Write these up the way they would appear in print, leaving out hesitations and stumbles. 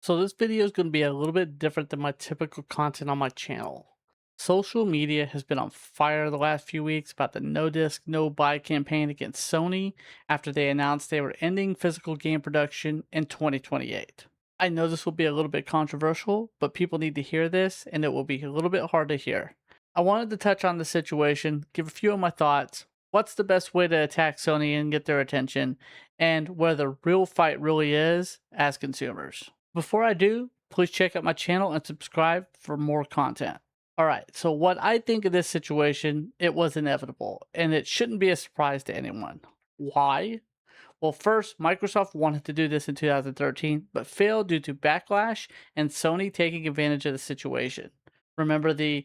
So this video is going to be a little bit different than my typical content on my channel. Social media has been on fire the last few weeks about the no disc, no buy campaign against Sony after they announced they were ending physical game production in 2028. I know this will be a little bit controversial, but people need to hear this and it will be a little bit hard to hear. I wanted to touch on the situation, give a few of my thoughts, what's the best way to attack Sony and get their attention, and where the real fight really is as consumers. Before I do, please check out my channel and subscribe for more content. All right, so what I think of this situation, it was inevitable, and it shouldn't be a surprise to anyone. Why? Well, first, Microsoft wanted to do this in 2013, but failed due to backlash and Sony taking advantage of the situation. Remember the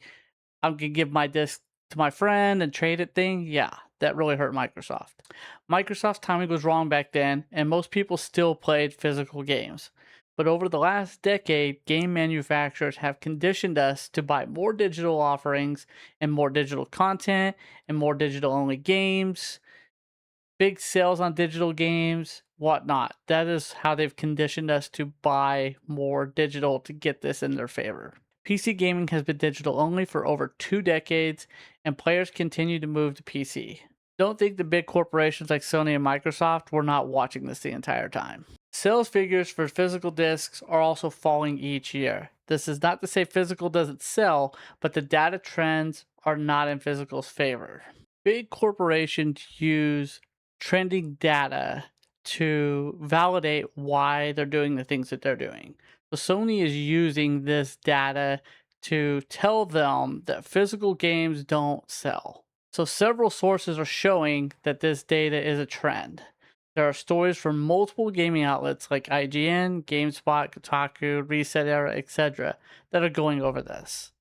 I'm gonna give my disc to my friend and trade it thing? Yeah, that really hurt Microsoft. Microsoft's timing was wrong back then, and most people still played physical games. But over the last decade, game manufacturers have conditioned us to buy more digital offerings and more digital content and more digital only games, big sales on digital games, whatnot. That is how they've conditioned us to buy more digital to get this in their favor. PC gaming has been digital only for over 2 decades, and players continue to move to PC. Don't think the big corporations like Sony and Microsoft were not watching this the entire time. Sales figures for physical discs are also falling each year. This is not to say physical doesn't sell, but the data trends are not in physical's favor. Big corporations use trending data to validate why they're doing the things that they're doing. So Sony is using this data to tell them that physical games don't sell. So several sources are showing that this data is a trend. There are stories from multiple gaming outlets like IGN, GameSpot, Kotaku, Reset Era, etc. that are going over this.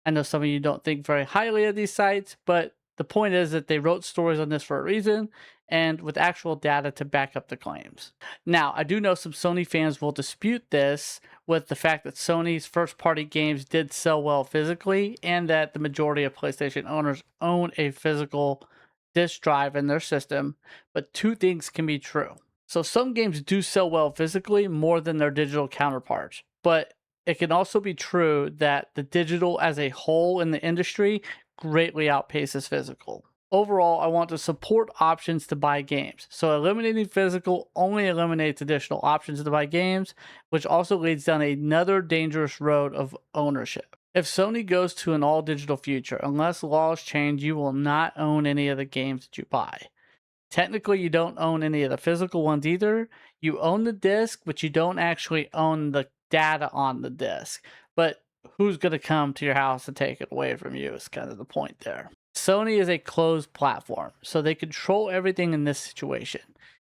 I know some of you don't think very highly of these sites, but the point is that they wrote stories on this for a reason and with actual data to back up the claims. Now, I do know some Sony fans will dispute this with the fact that Sony's first party games did sell well physically and that the majority of PlayStation owners own a physical disk drive in their system, but two things can be true. So some games do sell well physically more than their digital counterparts, but it can also be true that the digital as a whole in the industry greatly outpaces physical. Overall, I want to support options to buy games. So eliminating physical only eliminates additional options to buy games, which also leads down another dangerous road of ownership. If Sony goes to an all-digital future, unless laws change, you will not own any of the games that you buy. Technically, you don't own any of the physical ones either. You own the disc, but you don't actually own the data on the disc. But who's going to come to your house and take it away from you is kind of the point there. Sony is a closed platform, so they control everything in this situation.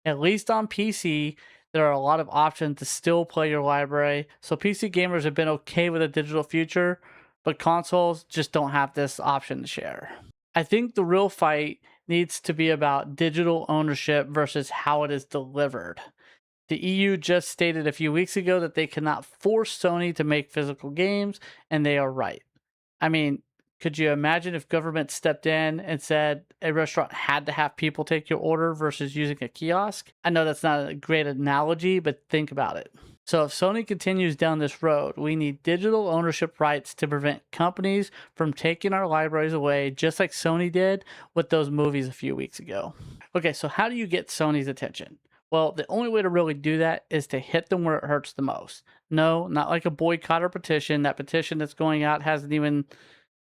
At least on PC, there are a lot of options to still play your library. So PC gamers have been okay with a digital future, but consoles just don't have this option to share. I think the real fight needs to be about digital ownership versus how it is delivered. The EU just stated a few weeks ago that they cannot force Sony to make physical games, and they are right. I mean, could you imagine if government stepped in and said a restaurant had to have people take your order versus using a kiosk? I know that's not a great analogy, but think about it. So if Sony continues down this road, we need digital ownership rights to prevent companies from taking our libraries away, just like Sony did with those movies a few weeks ago. Okay, so how do you get Sony's attention? Well, the only way to really do that is to hit them where it hurts the most. No, not like a boycott or petition. That petition that's going out hasn't even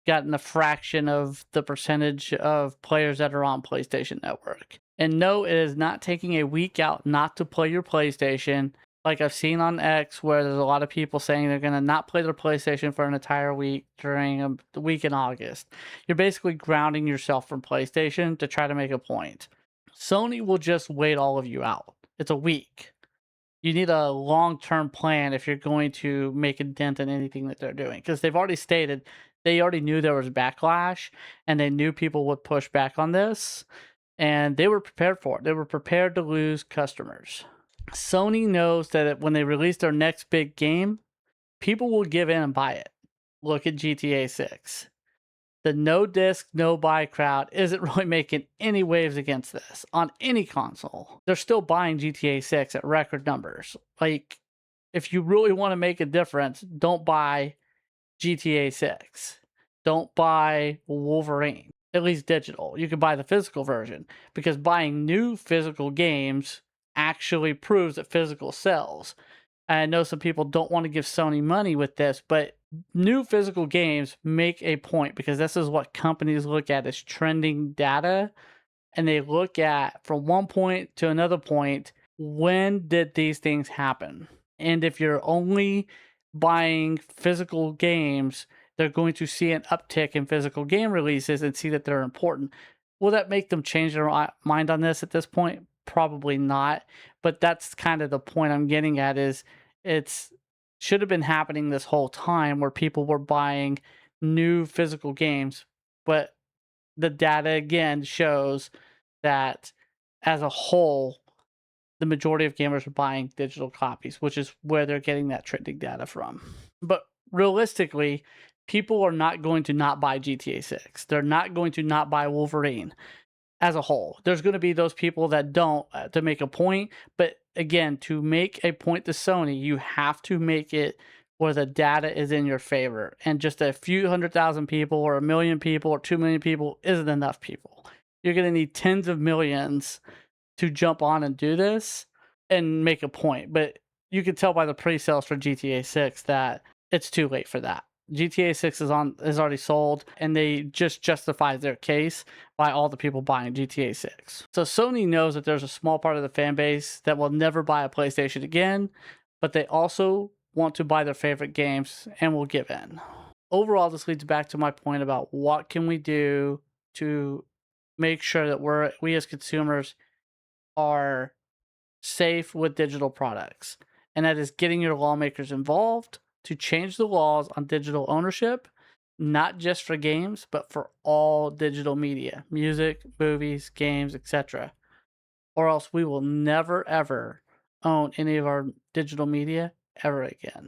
gotten a fraction of the percentage of players that are on PlayStation Network. And no, it is not taking a week out not to play your PlayStation, like I've seen on X, where there's a lot of people saying they're going to not play their PlayStation for an entire week during the week in August. You're basically grounding yourself from PlayStation to try to make a point. Sony will just wait all of you out. It's a week. You need a long-term plan if you're going to make a dent in anything that they're doing. Because they've already stated they already knew there was backlash and they knew people would push back on this. And they were prepared for it. They were prepared to lose customers. Sony knows that when they release their next big game, people will give in and buy it. Look at GTA 6. The no disc, no buy crowd isn't really making any waves against this on any console. They're still buying GTA 6 at record numbers. Like, if you really want to make a difference, don't buy GTA 6. Don't buy Wolverine, at least digital. You can buy the physical version because buying new physical games actually proves that physical sells. I know some people don't want to give Sony money with this, but new physical games make a point because this is what companies look at as trending data. And they look at from one point to another point, when did these things happen? And if you're only buying physical games, they're going to see an uptick in physical game releases and see that they're important. Will that make them change their mind on this at this point? Probably not. But that's kind of the point I'm getting at is it's should have been happening this whole time where people were buying new physical games, but the data again shows that as a whole, the majority of gamers are buying digital copies, which is where they're getting that trending data from. But realistically, people are not going to not buy GTA 6. They're not going to not buy Wolverine as a whole. There's going to be those people that don't to make a point. But again, to make a point to Sony, you have to make it where the data is in your favor. And just a few 100,000 people or 1 million people or 2 million people isn't enough people. You're going to need tens of millions to jump on and do this and make a point. But you can tell by the pre-sales for GTA 6 that it's too late for that. GTA 6 is already sold, and they just justify their case by all the people buying GTA 6. So Sony knows that there's a small part of the fan base that will never buy a PlayStation again, but they also want to buy their favorite games and will give in. Overall, this leads back to my point about what can we do to make sure that we as consumers are safe with digital products. And that is getting your lawmakers involved to change the laws on digital ownership, not just for games, but for all digital media, music, movies, games, etc. Or else we will never ever own any of our digital media ever again.